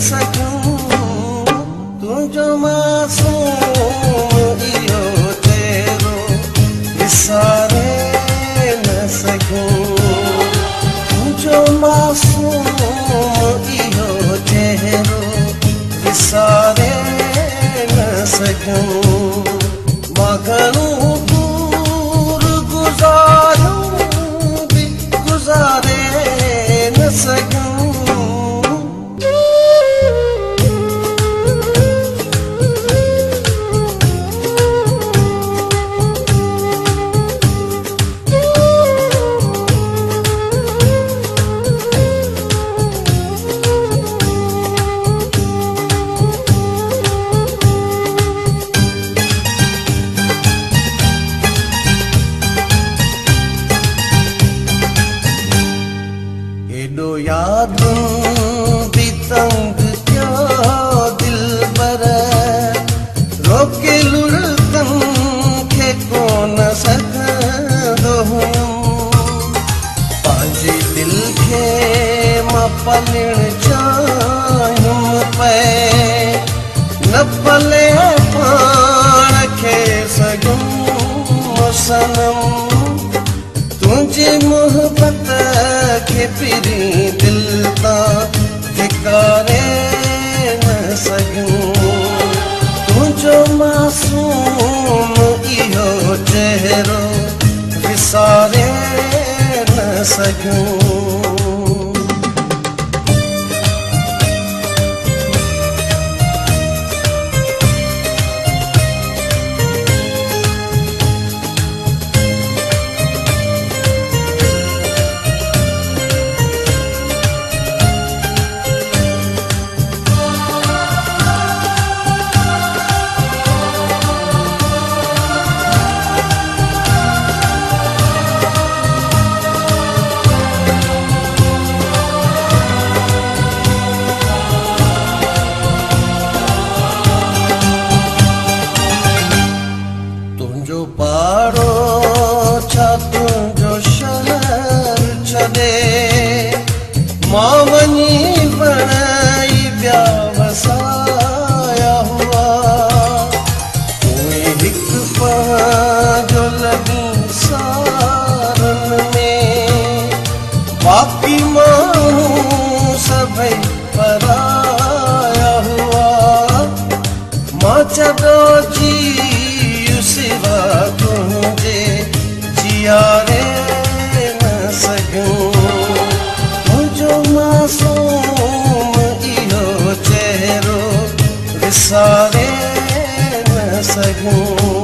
सघूं तुंहिंजो मासूम इहो चेहरो विसारे न सघूं तुंहिंजो मासूम इहो चेहरो विसारे न सघूं मां घणो दूर गुज़ारूं बि गुज़ारे न सघूं एॾो यादूं बि तंग थियो दिलबर रोके लुड़कनि खे कोन सघंदो हुयुमि पंहिंजे दिलि खे मां पलण चाहियुमि पए न पले पाण खे सघुमि सनम तुंहिंजी मोहबत खे पिरी दिलि तां धिकारे न सघूं तुंहिंजो मासूम इहो चेहरो विसारे न सघूं पाड़ो छा तुंहिंजो शहर छॾे मां वञी बणाई ॿिया वसाया हुआ उहे हिकु पंहिंजो लॻी सारनि में बाक़ी माण्हू सभई पराया हुआ मां छॾो जी सिवा तुंहिंजे जियारे न सघूं तुंहिंजो मासूम इहो चेहरो विसारे न सघूं